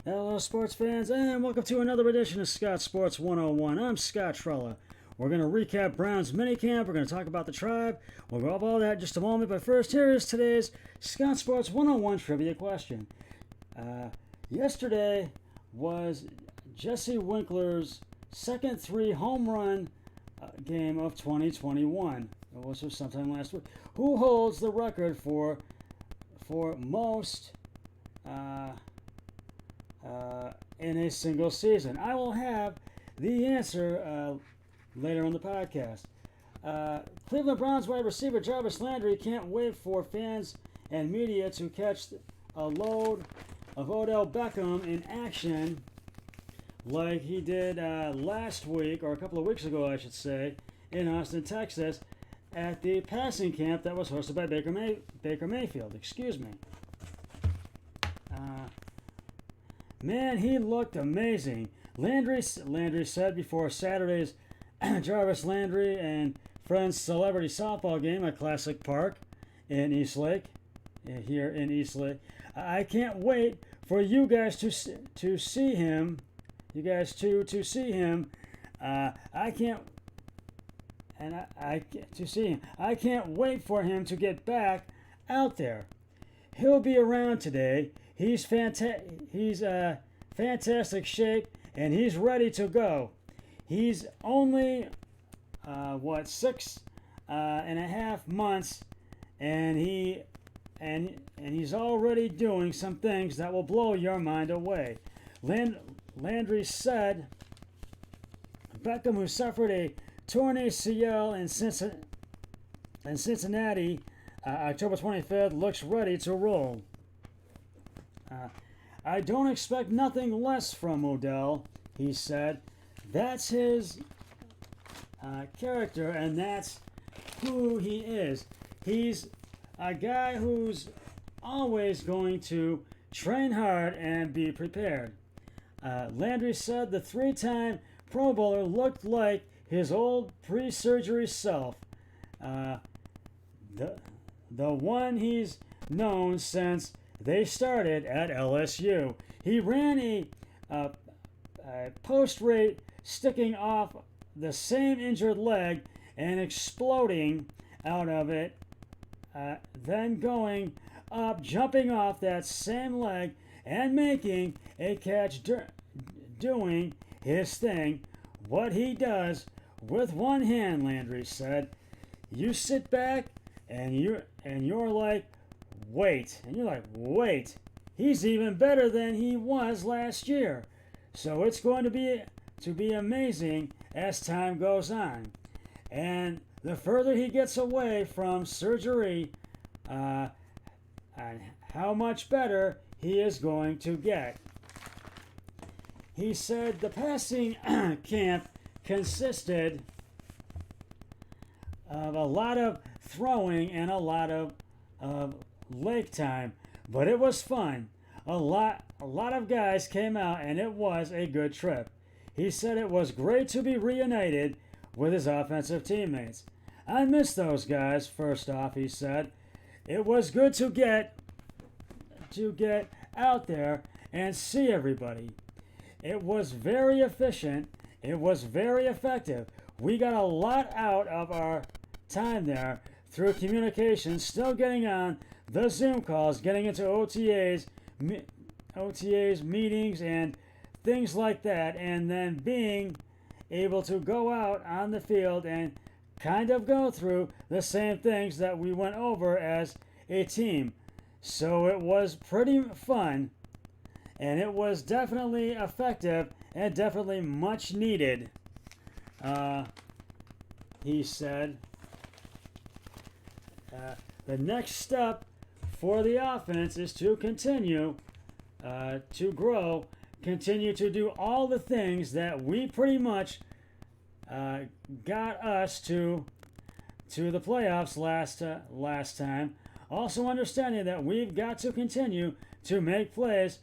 Hello, sports fans, and welcome to another edition of Scott Sports 101. I'm Scott Trella. We're going to recap Browns minicamp. We're going to talk about the tribe. We'll go over all that in just a moment. But first, here is today's Scott Sports 101 trivia question. Yesterday was Jesse Winkler's second home run game of 2021. It was sometime last week. Who holds the record for most in a single season? I will have the answer later on the podcast. Cleveland Browns wide receiver Jarvis Landry can't wait for fans and media to catch a load of Odell Beckham in action like he did last week, or a couple of weeks ago, I should say, in Austin, Texas, at the passing camp that was hosted by Baker Mayfield. Excuse me. Man, he looked amazing. Landry said before Saturday's Jarvis Landry and Friends celebrity softball game at Classic Park in Eastlake, here in Eastlake, I can't wait for you guys to see him. You guys to see him. I can't wait for him to get back out there. He'll be around today. He's fantastic shape, and he's ready to go. He's only 6.5 months, and he's already doing some things that will blow your mind away. Landry said Beckham, who suffered a torn ACL in Cincinnati October 25th, looks ready to roll. I don't expect nothing less from Odell, he said. That's his character, and that's who he is. He's a guy who's always going to train hard and be prepared. Landry said the three-time Pro Bowler looked like his old pre-surgery self. The one he's known since they started at LSU. He ran a post rate sticking off the same injured leg and exploding out of it, then going up, jumping off that same leg and making a catch, doing his thing, what he does with one hand. Landry said, you sit back and you're like, wait, and you're like, wait, he's even better than he was last year. So it's going to be amazing as time goes on. And the further he gets away from surgery, and how much better he is going to get. He said the passing camp consisted of a lot of throwing and a lot of lake time, but it was fun. A lot of guys came out, and it was a good trip. He said it was great to be reunited with his offensive teammates. I miss those guys. First off, he said, it was good to get out there and see everybody. It was very efficient. It was very effective. We got a lot out of our time there through communication, still getting on the Zoom calls, getting into OTAs, meetings, and things like that, and then being able to go out on the field and kind of go through the same things that we went over as a team. So it was pretty fun, and it was definitely effective and definitely much needed, he said. The next step for the offense is to continue to grow, continue to do all the things that we pretty much got us to the playoffs last time. Also understanding that we've got to continue to make plays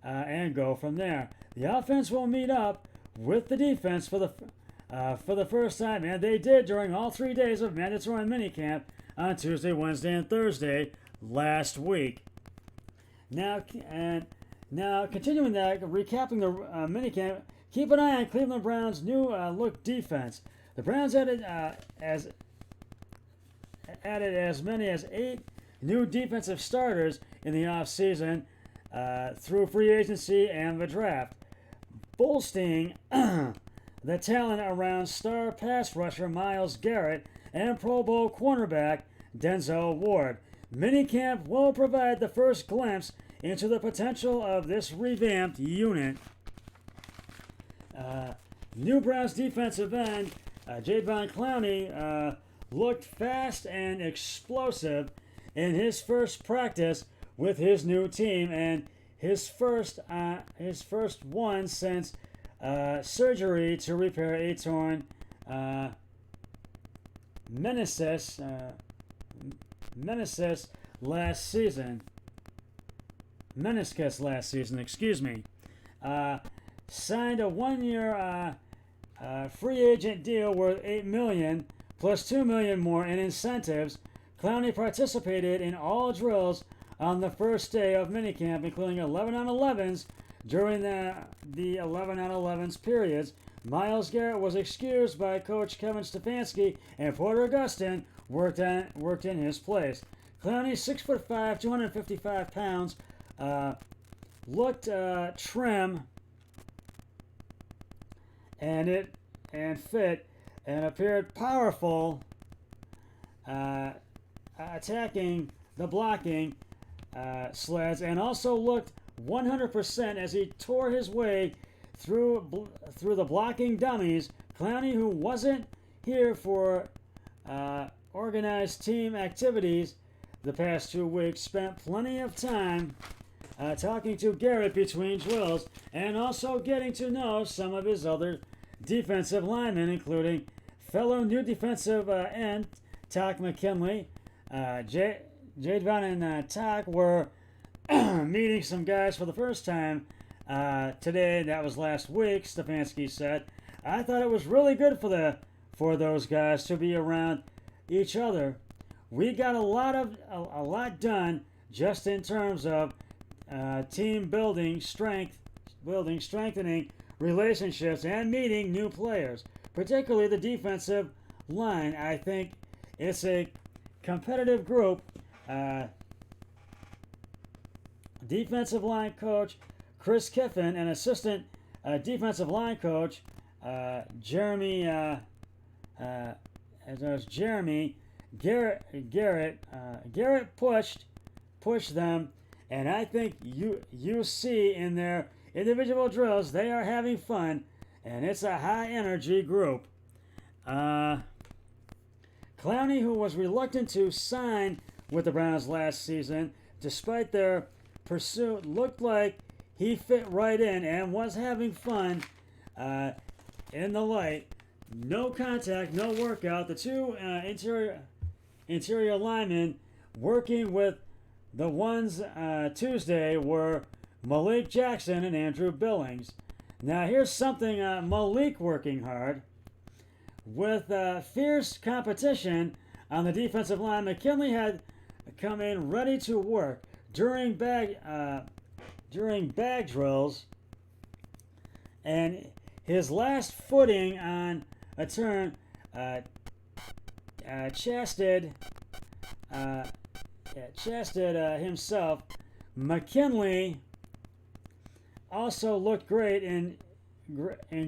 and go from there. The offense will meet up with the defense for the first time, and they did during all 3 days of mandatory minicamp on Tuesday, Wednesday, and Thursday last week. Now, and Now, continuing that, recapping the minicamp, keep an eye on Cleveland Browns' new look defense. The Browns added as many as 8 new defensive starters in the offseason through free agency and the draft, bolstering the talent around star pass rusher Myles Garrett and Pro Bowl cornerback Denzel Ward. Minicamp will provide the first glimpse into the potential of this revamped unit. New Browns defensive end Jadeveon Clowney looked fast and explosive in his first practice with his new team and his first one since surgery to repair a torn meniscus last season. Excuse me. Signed a 1-year free agent deal worth $8 million plus $2 million more in incentives. Clowney participated in all drills on the first day of minicamp, including 11-on-11s during the 11-on-11s periods. Myles Garrett was excused by coach Kevin Stefanski, and Porter Gustin worked in his place. Clowney, 6'5", 255 pounds, looked trim and fit, and appeared powerful, attacking the blocking sleds, and also looked 100% as he tore his way through the blocking dummies. Clowney, who wasn't here for organized team activities the past 2 weeks, spent plenty of time talking to Garrett between drills and also getting to know some of his other defensive linemen, including fellow new defensive end Tak McKinley. Jadeveon and Tak were meeting some guys for the first time today. That was last week, Stefanski said. I thought it was really good for those guys to be around each other. We got a lot done just in terms of team building, strengthening relationships, and meeting new players, particularly the defensive line. I think it's a competitive group. Defensive line coach Chris Kiffin and assistant defensive line coach Jeremy Garrett pushed them, and I think you see in their individual drills they are having fun, and it's a high energy group. Clowney, who was reluctant to sign with the Browns last season, despite their pursuit, looked like he fit right in and was having fun in the light. No contact, no workout. The two interior linemen working with the ones Tuesday were Malik Jackson and Andrew Billings. Now here's something Malik working hard. With fierce competition on the defensive line, McKinley had come in ready to work during bag drills, and his last footing on a turn chested himself. McKinley also looked great in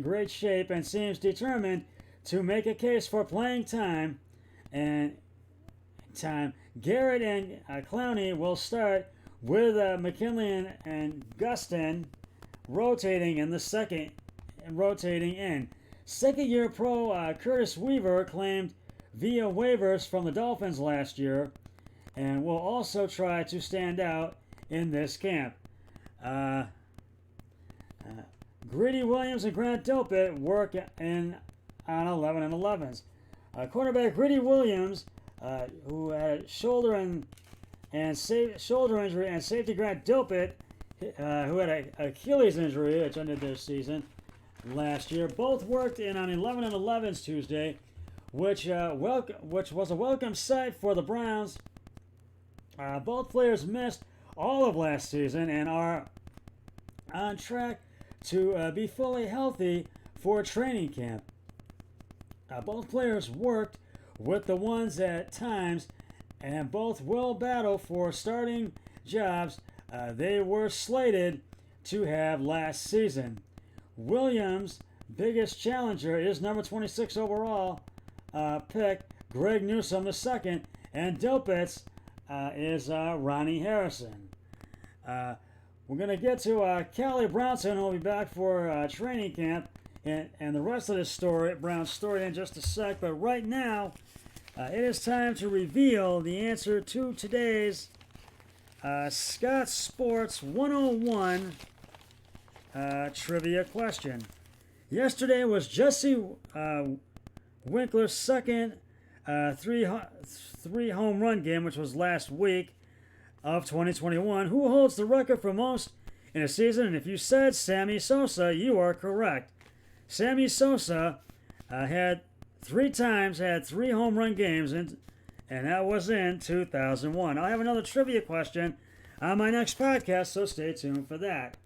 great shape and seems determined to make a case for playing time. Garrett and Clowney will start with McKinley and Gustin rotating in. Second-year pro Curtis Weaver claimed via waivers from the Dolphins last year and will also try to stand out in this camp. Greedy Williams and Grant Delpit work on 11-on-11s. Quarterback Greedy Williams, who had a shoulder injury, and safety Grant Delpit, who had an Achilles injury, which ended their season last year, both worked in on 11-on-11s Tuesday, which was a welcome sight for the Browns. Both players missed all of last season and are on track to be fully healthy for training camp. Both players worked with the ones at times, and both will battle for starting jobs they were slated to have last season. Williams' biggest challenger is number 26 overall pick Greg Newsome II, and Dilpitz is Ronnie Harrison. We're going to get to Callie Brownson, who will be back for training camp, and the rest of this story, Brown's story, in just a sec. But right now, it is time to reveal the answer to today's Scott Sports 101 trivia question. Yesterday was Jesse Winkler's second three home run game, which was last week of 2021. Who holds the record for most in a season? And if you said Sammy Sosa, you are correct. Sammy Sosa had 3 home run games, and that was in 2001. I'll have another trivia question on my next podcast, so stay tuned for that.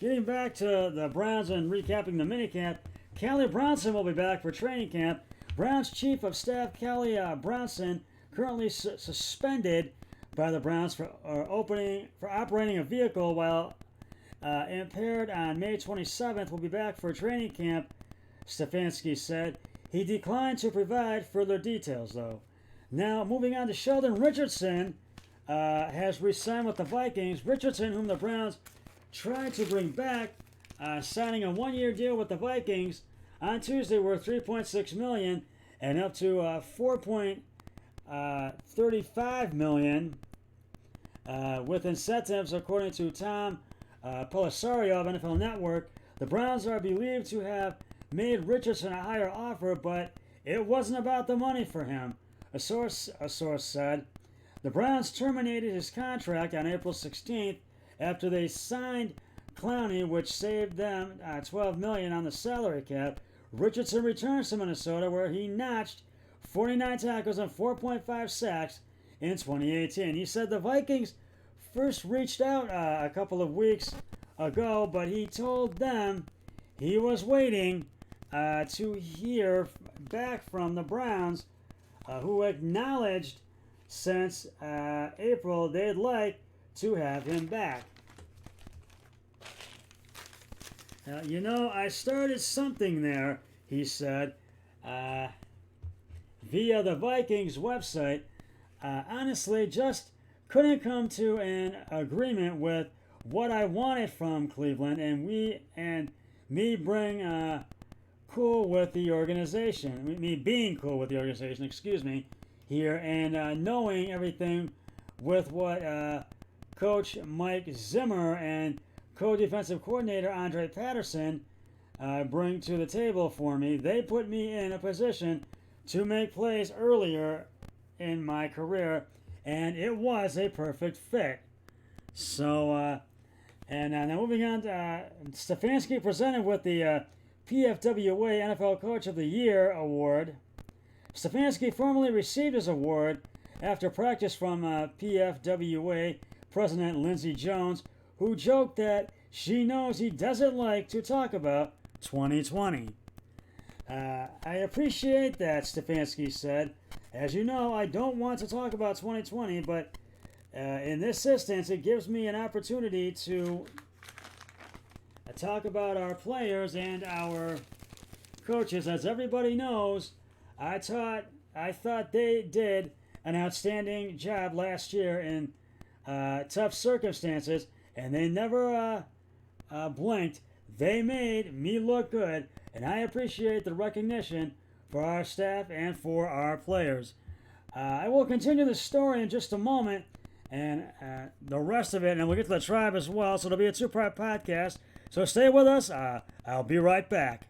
Getting back to the Browns and recapping the minicamp, Callie Brownson will be back for training camp. Browns Chief of Staff Callie Brownson, currently suspended by the Browns for operating a vehicle while impaired on May 27th, will be back for training camp, Stefanski said. He declined to provide further details, though. Now, moving on to Sheldon Richardson, has re-signed with the Vikings. Richardson, whom the Browns tried to bring back, signing a 1-year deal with the Vikings on Tuesday worth $3.6 million and up to $4.35 million with incentives, according to Tom Pelissero of NFL Network. The Browns are believed to have made Richardson a higher offer, but it wasn't about the money for him. A source said the Browns terminated his contract on April 16th after they signed Clowney, which saved them $12 million on the salary cap. Richardson returns to Minnesota, where he notched 49 tackles and 4.5 sacks in 2018. He said the Vikings first reached out a couple of weeks ago, but he told them he was waiting to hear back from the Browns, who acknowledged since April they'd like to have him back. I started something there, he said, via the Vikings website. Honestly, just couldn't come to an agreement with what I wanted from Cleveland, and me being cool with the organization, here, and knowing everything with what Coach Mike Zimmer and co-defensive coordinator Andre Patterson bring to the table for me. They put me in a position to make plays earlier in my career, and it was a perfect fit. So, now moving on to Stefanski presented with the PFWA NFL Coach of the Year award. Stefanski formally received his award after practice from PFWA President Lindsey Jones, who joked that she knows he doesn't like to talk about 2020. I appreciate that, Stefanski said. As you know, I don't want to talk about 2020, but in this instance, it gives me an opportunity to talk about our players and our coaches. As everybody knows, I thought they did an outstanding job last year in tough circumstances, and they never blinked. They made me look good, and I appreciate the recognition for our staff and for our players. I will continue the story in just a moment, and the rest of it, and we'll get to the tribe as well, so it'll be a 2-part podcast. So stay with us. I'll be right back.